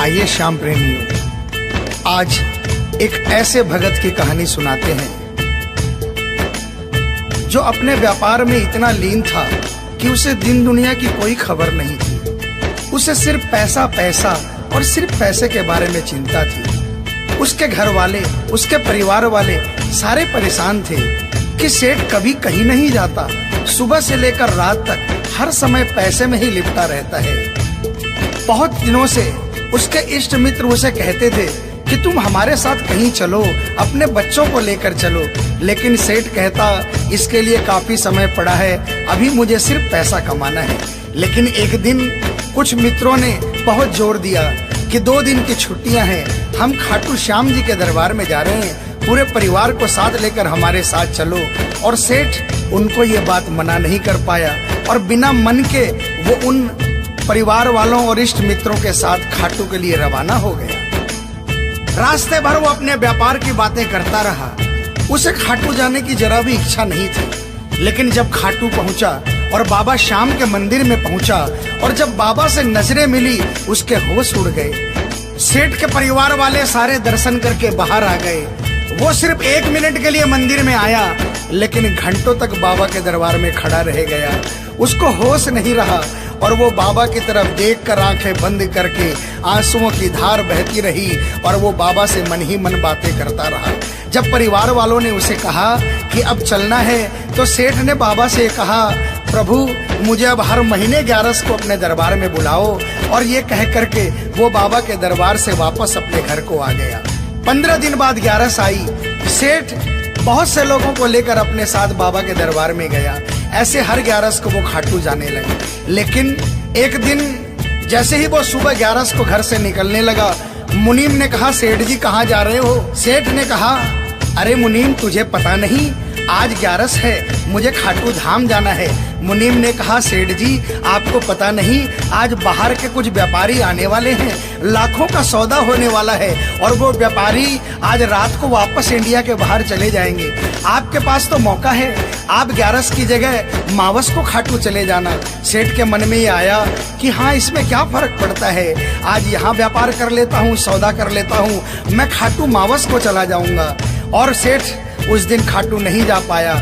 आइए श्याम प्रेमियों, आज एक ऐसे भगत की कहानी सुनाते हैं जो अपने व्यापार में इतना लीन था कि उसे दिन दुनिया की कोई खबर नहीं थी। उसे सिर्फ पैसा पैसा और सिर्फ पैसे के बारे में चिंता थी। उसके घर वाले, उसके परिवार वाले सारे परेशान थे कि सेठ कभी कहीं नहीं जाता, सुबह से लेकर रात तक हर समय पैसे में ही लिपटा रहता है। बहुत दिनों से उसके इष्ट मित्र उसे कहते थे कि तुम हमारे साथ कहीं चलो, अपने बच्चों को लेकर चलो, लेकिन सेठ कहता इसके लिए काफी समय पड़ा है, अभी मुझे सिर्फ पैसा कमाना है। लेकिन एक दिन कुछ मित्रों ने बहुत जोर दिया कि 2 दिन की छुट्टियां हैं, हम खाटू श्याम जी के दरबार में जा रहे हैं, पूरे परिवार को साथ लेकर हमारे साथ चलो। और सेठ उनको ये बात मना नहीं कर पाया और बिना मन के वो उन परिवार वालों और इष्ट मित्रों के साथ खाटू के लिए रवाना हो गया। रास्ते भर वो अपने व्यापार की बातें करता रहा। उसे खाटू जाने की जरा भी इच्छा नहीं थी। लेकिन जब खाटू पहुंचा और बाबा श्याम के मंदिर में पहुंचा और जब बाबा से नजरें मिली, उसके होश उड़ गए। सेठ के परिवार वाले सारे दर्शन करके बाहर आ गए। वो सिर्फ 1 मिनट के लिए मंदिर में आया, लेकिन घंटों तक बाबा के दरबार में खड़ा रह गया। उसको होश नहीं रहा और वो बाबा की तरफ देखकर आंखें बंद करके आंसुओं की धार बहती रही और वो बाबा से मन ही मन बातें करता रहा। जब परिवार वालों ने उसे कहा कि अब चलना है, तो सेठ ने बाबा से कहा, प्रभु मुझे अब हर महीने 11 को अपने दरबार में बुलाओ। और ये कह करके वो बाबा के दरबार से वापस अपने घर को आ गया। 15 दिन बाद 11 आई। सेठ बहुत से लोगों को लेकर अपने साथ बाबा के दरबार में गया। ऐसे हर 11 को वो खाटू जाने लगे। लेकिन एक दिन जैसे ही वो सुबह 11 को घर से निकलने लगा, मुनीम ने कहा, सेठ जी कहाँ जा रहे हो? सेठ ने कहा, अरे मुनीम तुझे पता नहीं, आज 11 है, मुझे खाटू धाम जाना है। मुनीम ने कहा, सेठ जी आपको पता नहीं, आज बाहर के कुछ व्यापारी आने वाले हैं, लाखों का सौदा होने वाला है और वो व्यापारी आज रात को वापस इंडिया के बाहर चले जाएंगे। आपके पास तो मौका है, आप 11 की जगह मावस को खाटू चले जाना। सेठ के मन में ये आया कि हाँ, इसमें क्या फर्क पड़ता है, आज यहाँ व्यापार कर लेता हूँ, सौदा कर लेता हूँ, मैं खाटू मावस को चला जाऊंगा। और सेठ उस दिन खाटू नहीं जा पाया।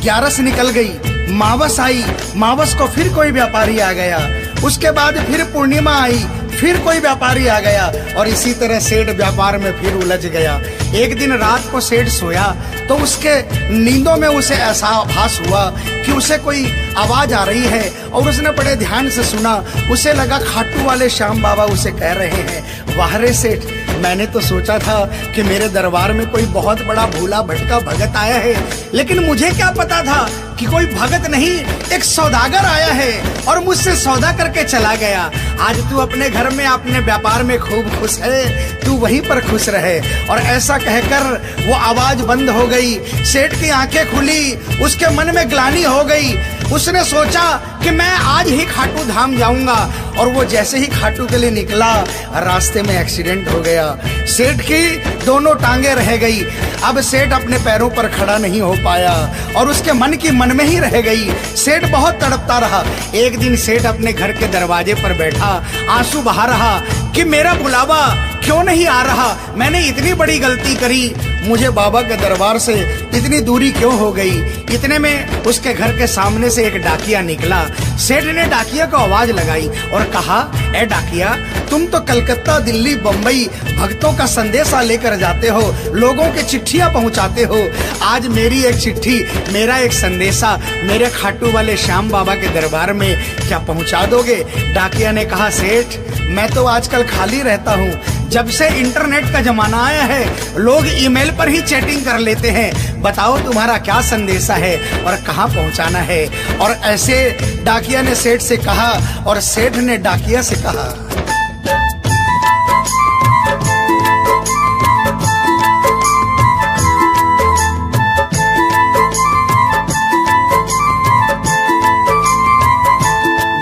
11 निकल गई, मावस आई, मावस को फिर कोई व्यापारी आ गया। उसके बाद फिर पूर्णिमा आई, फिर कोई व्यापारी आ गया और इसी तरह सेठ व्यापार में फिर उलझ गया। एक दिन रात को सेठ सोया तो उसके नींदों में उसे ऐसा आभास हुआ कि उसे कोई आवाज आ रही है और उसने बड़े ध्यान से सुना। उसे लगा खाटू वाले श्याम बाबा उसे कह रहे हैं, वाह रे सेठ, मैंने तो सोचा था कि मेरे दरबार में कोई बहुत बड़ा भूला भटका भगत आया है, लेकिन मुझे क्या पता था कि कोई भगत नहीं, एक सौदागर आया है और मुझसे सौदा करके चला गया। आज तू अपने घर में, अपने व्यापार में खूब खुश है, तू वहीं पर खुश रहे। और ऐसा कहकर वो आवाज बंद हो गई। सेठ की आंखें खुली, उसके मन में ग्लानि हो गई। उसने सोचा कि मैं आज ही खाटू धाम जाऊंगा और वो जैसे ही खाटू के लिए निकला, रास्ते में एक्सीडेंट हो गया। सेठ की दोनों टांगे रह गई। अब सेठ अपने पैरों पर खड़ा नहीं हो पाया और उसके मन की मन में ही रह गई। सेठ बहुत तड़पता रहा। एक दिन सेठ अपने घर के दरवाजे पर बैठा, आंसू बहा रहा कि मेरा बुलावा क्यों नहीं आ रहा, मैंने इतनी बड़ी गलती करी, मुझे बाबा के दरबार से इतनी दूरी क्यों हो गई। इतने में उसके घर के सामने से एक डाकिया निकला। सेठ ने डाकिया को आवाज लगाई और कहा, ए डाकिया, तुम तो कलकत्ता, दिल्ली, बम्बई भक्तों का संदेशा लेकर जाते हो, लोगों के चिट्ठियां पहुंचाते हो। आज मेरी एक चिट्ठी, मेरा एक संदेशा मेरे खाटू वाले श्याम बाबा के दरबार में क्या पहुंचा दोगे? डाकिया ने कहा, सेठ मैं तो आजकल खाली रहता हूँ, जब से इंटरनेट का जमाना आया है लोग ईमेल पर ही चैटिंग कर लेते हैं, बताओ तुम्हारा क्या संदेशा है और कहाँ पहुँचाना है। और ऐसे डाकिया ने सेठ से कहा और सेठ ने डाकिया से कहा।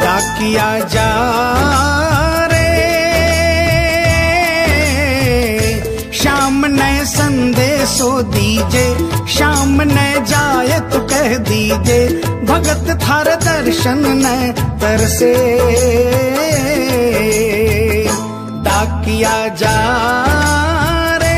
डाकिया जा संदेशो दीजे, शाम न जाए तो कह दीजे, भगत थार दर्शन न तरसे। डाकिया जा रे।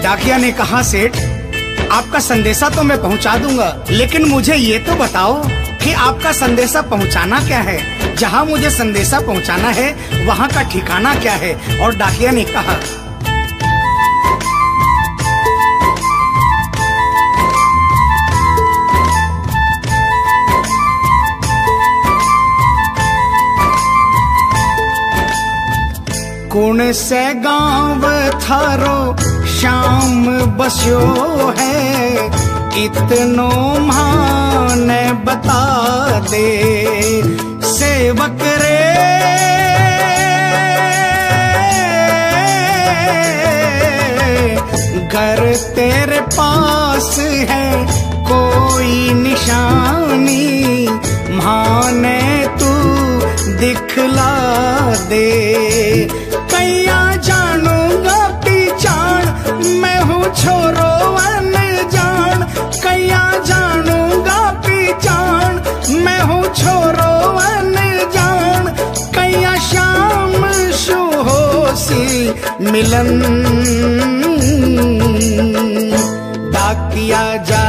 डाकिया ने कहा, सेठ आपका संदेशा तो मैं पहुंचा दूंगा, लेकिन मुझे ये तो बताओ कि आपका संदेशा पहुंचाना क्या है, जहां मुझे संदेशा पहुंचाना है वहां का ठिकाना क्या है। और डाकिया ने कहा, कौन से गांव थारो शाम बस्यो है, इतनो माने बता दे सेवक रे। घर तेरे पास है कोई निशानी, माने तू दिखला दे। कैया जानूंगा पहचान, मैं हूँ छोरो अनजान। कैया जानूंगा पहचान, मैं हूँ छोरो अनजान। कैया शाम शु होसी मिलन, डाकिया जा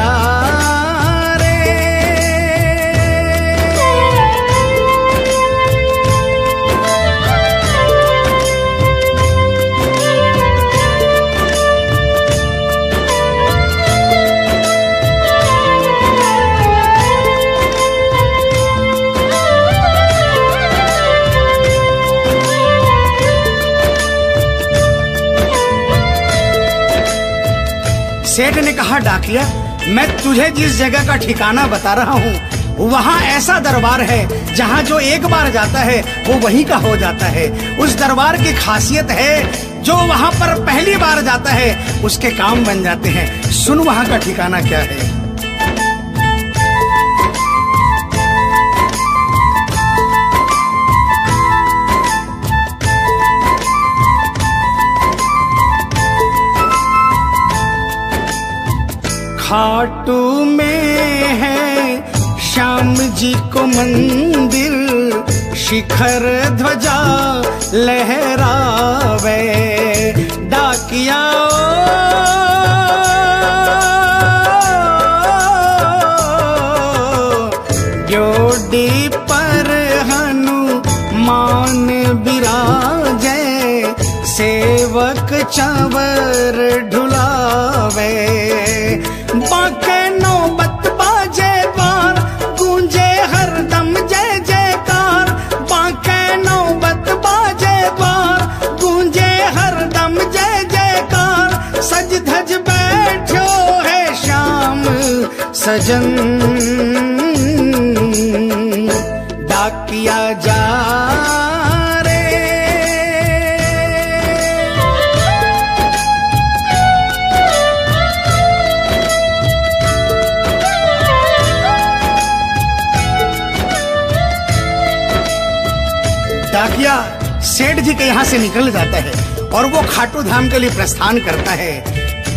सेठ ने कहा, डाकिया मैं तुझे जिस जगह का ठिकाना बता रहा हूँ वहाँ ऐसा दरबार है जहाँ जो एक बार जाता है वो वहीं का हो जाता है। उस दरबार की खासियत है जो वहाँ पर पहली बार जाता है उसके काम बन जाते हैं। सुन वहाँ का ठिकाना क्या है। खाटू में है श्याम जी को मंदिर, शिखर ध्वजा लहरावे। डाकिया जोड़ी पर हनुमान बिराजे, सेवक चंवर ढुलावे। बाके नौबत बाजे द्वार, गूंजे हरदम जय जयकार। बाके नौबत बाजे द्वार, गूंजे हरदम जय जयकार। सज धज बैठो है श्याम सजन, डाकिया जा डाकिया सेठ जी के यहाँ से निकल जाता है और वो खाटू धाम के लिए प्रस्थान करता है।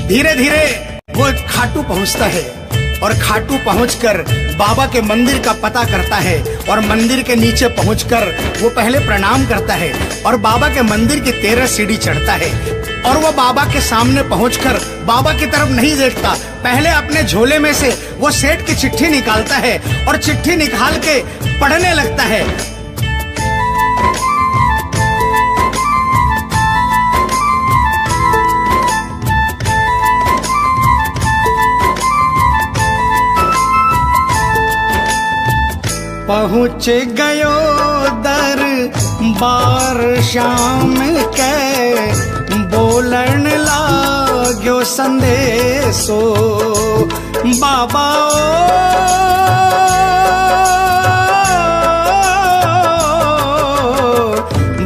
धीरे धीरे वो खाटू पहुँचता है और खाटू पहुंचकर बाबा के मंदिर का पता करता है और मंदिर के नीचे पहुंचकर वो पहले प्रणाम करता है और बाबा के मंदिर की 13 सीढ़ी चढ़ता है। और वो बाबा के सामने पहुंचकर बाबा की तरफ नहीं देखता, पहले अपने झोले में से वो सेठ की चिट्ठी निकालता है और चिट्ठी निकाल के पढ़ने लगता है। पहुँच गयो दरबार श्याम के, बोलन लाग्यो संदेशो। बाबा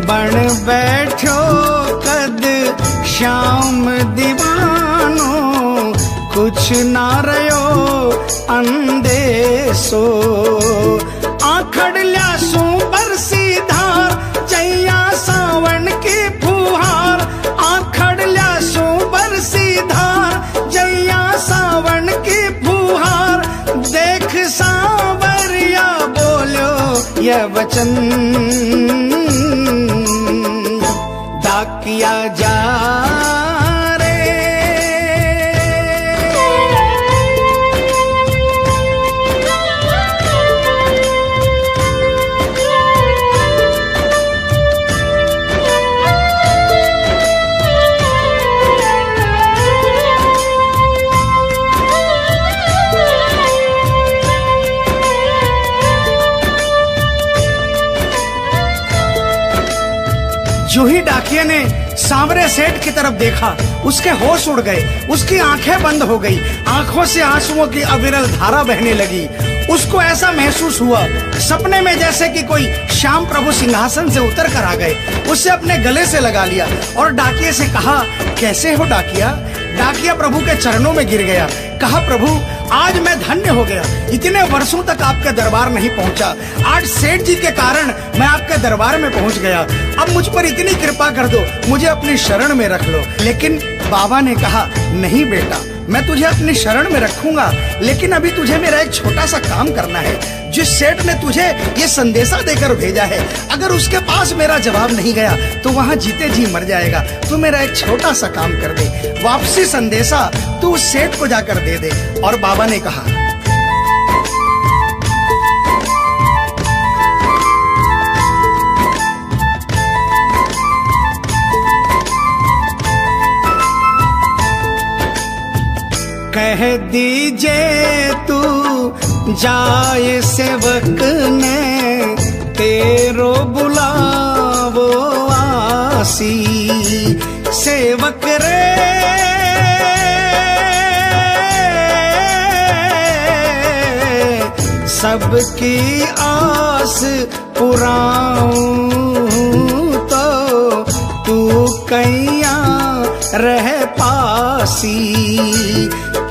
बन बैठो कद श्याम दीवानो, कुछ ना रयो अंदेशो। आखड़ ल्यासू बरसी धार, जैया सावन की फुहार। प्रिय वचन डाकिया जा रे। जो ही डाकिया ने सांवरे सेठ की तरफ देखा, उसके होश उड़ गए, उसकी आंखें बंद हो गई, आंखों से आंसुओं की अविरल धारा बहने लगी। उसको ऐसा महसूस हुआ सपने में जैसे कि कोई श्याम प्रभु सिंहासन से उतर कर आ गए। उसे अपने गले से लगा लिया और डाकिये से कहा, कैसे हो डाकिया? डाकिया प्रभु के चरणों में गिर गया, कहा, प्रभु आज मैं धन्य हो गया, इतने वर्षों तक आपके दरबार नहीं पहुंचा, आज सेठ जी के कारण मैं आपके दरबार में पहुंच गया। अब मुझ पर इतनी कृपा कर दो, मुझे अपनी शरण में रख लो। लेकिन बाबा ने कहा, नहीं बेटा, मैं तुझे अपनी शरण में रखूंगा, लेकिन अभी तुझे मेरा एक छोटा सा काम करना है। जिस सेठ ने तुझे ये संदेशा देकर भेजा है, अगर उसके पास मेरा जवाब नहीं गया तो वहाँ जीते जी मर जाएगा। तू मेरा एक छोटा सा काम कर दे, वापसी संदेशा तू उस सेठ को जाकर दे दे। और बाबा ने कहा, कह दीजिए तू जाए सेवक ने तेरो बुलावो आसी। सेवक रे सबकी आस पुराऊं तो तू कैया रह पासी।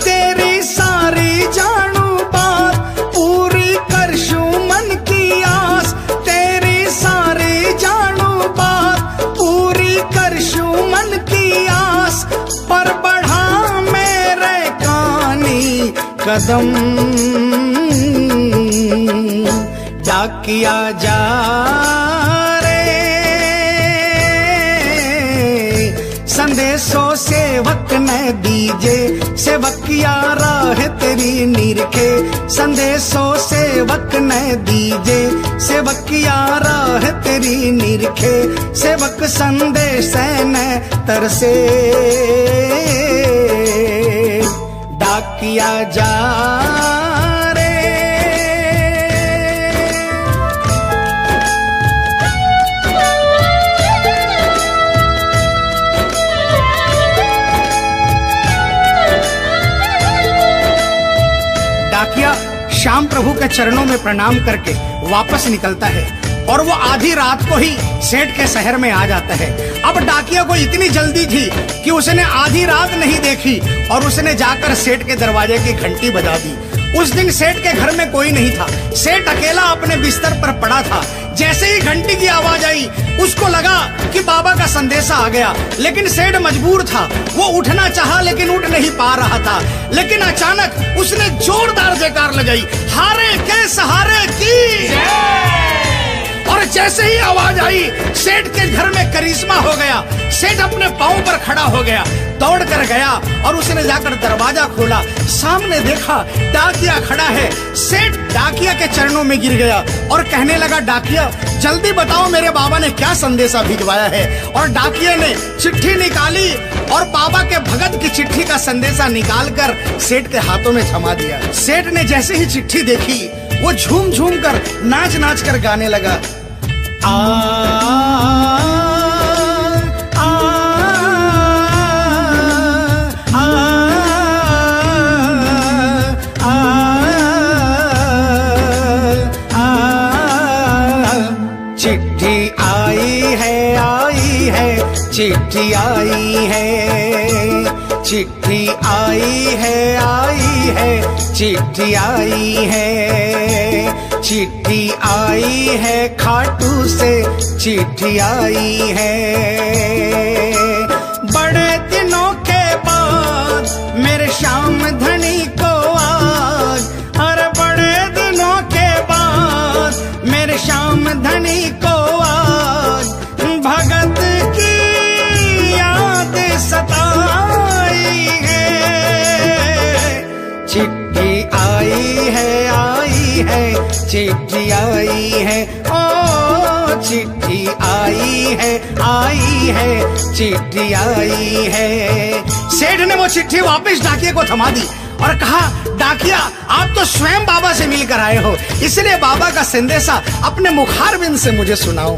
तेरी सारी जानू बात पूरी करशू मन की आस, तेरी सारी जानू बात पूरी करशू मन की आस। पर बढ़ा मेरे कानी कदम डाकिया जा रे। संदेशो सेवक ने दीजे, सेवकिया राह तेरी निरखे। संदेशो सेवक ने दीजे, सेवकिया राह तेरी निरखे। सेवक संदेश ने तरसे डाकिया जा रे। डाकिया श्याम प्रभु के चरणों में प्रणाम करके वापस निकलता है और वो आधी रात को ही सेठ के शहर में आ जाता है। अब डाकिया को इतनी जल्दी थी कि उसने आधी रात नहीं देखी और उसने जाकर सेठ के दरवाजे की घंटी बजा दी। उस दिन सेठ के घर में कोई नहीं था, सेठ अकेला अपने बिस्तर पर पड़ा था। जैसे ही घंटी की आवाज आई उसको लगा कि बाबा का संदेशा आ गया, लेकिन सेठ मजबूर था, वो उठना चाहा लेकिन उठ नहीं पा रहा था। लेकिन अचानक उसने जोरदार जयकार लगाई, हारे के सहारे की। और जैसे ही आवाज आई सेठ के घर में करिश्मा हो गया। सेठ अपने पांव पर खड़ा हो गया, दौड़ कर गया और उसने जाकर दरवाजा खोला। सामने देखा डाकिया खड़ा है। सेठ डाकिया के चरणों में गिर गया और कहने लगा, डाकिया जल्दी बताओ मेरे बाबा ने क्या संदेशा भिजवाया है। और डाकिया ने चिट्ठी निकाली और बाबा के भगत की चिट्ठी का संदेशा निकालकर सेठ के हाथों में थमा दिया। सेठ ने जैसे ही चिट्ठी देखी वो झूम झूम कर नाच नाच कर गाने लगा, आ आ आ आ चिट्ठी आई है, चिट्ठी आई है, चिट्ठी आई है, चिट्ठी आई है, चिट्ठी आई है, खाटू से चिट्ठी आई है। बड़े दिनों के बाद मेरे श्याम धनी को आज, अरे बड़े दिनों के बाद मेरे श्याम धनी को आज भगत की याद सताई है। चिट्ठी आई है चिट्ठी आई है, ओ चिट्ठी आई है चिट्ठी आई है। सेठ ने वो चिट्ठी वापस डाकिये को थमा दी और कहा, डाकिया आप तो स्वयं बाबा से मिलकर आए हो, इसलिए बाबा का संदेशा अपने मुखारबिंद से मुझे सुनाओ।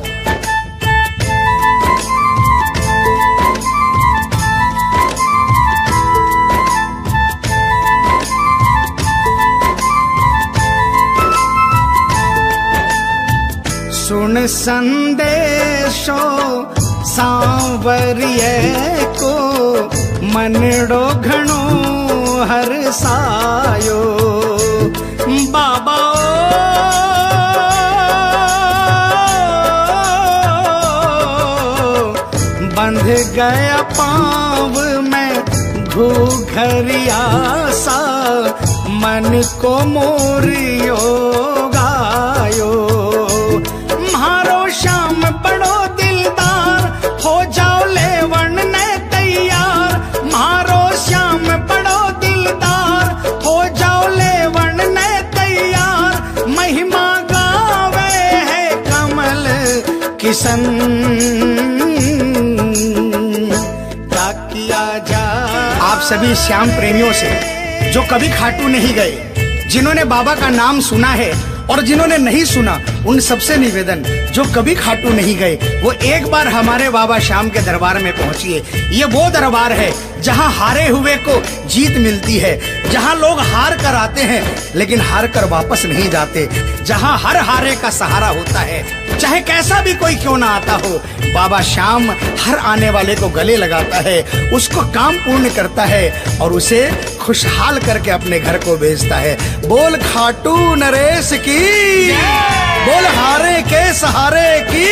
सुन संदेशो सांवरिये को मनड़ो घणो हरसायो। बाबा बंध गया पाँव में घूघरिया सा, मन को मोरियो गायो। म्हारो श्याम बड़ो दिलदार, हो जाओ लेवन ने तैयार। म्हारो श्याम बड़ो दिलदार, हो जाओ लेवन ने तैयार। महिमा गावे है कमल किशन, क्या किया जाए। आप सभी श्याम प्रेमियों से जो कभी खाटू नहीं गए, जिन्होंने बाबा का नाम सुना है और जिन्होंने नहीं सुना, उन सबसे निवेदन, जो कभी खाटू नहीं गए वो एक बार हमारे बाबा श्याम के दरबार में पहुंचिए। ये वो दरबार है जहां हारे हुए को जीत मिलती है, जहां लोग हार कर आते हैं लेकिन हार कर वापस नहीं जाते, जहां हर हारे का सहारा होता है। चाहे कैसा भी कोई क्यों ना आता हो, बाबा श्याम हर आने वाले को गले लगाता है, उसको काम पूर्ण करता है और उसे खुशहाल करके अपने घर को भेजता है। बोल खाटू नरेश की, बोल हारे के सहारे की।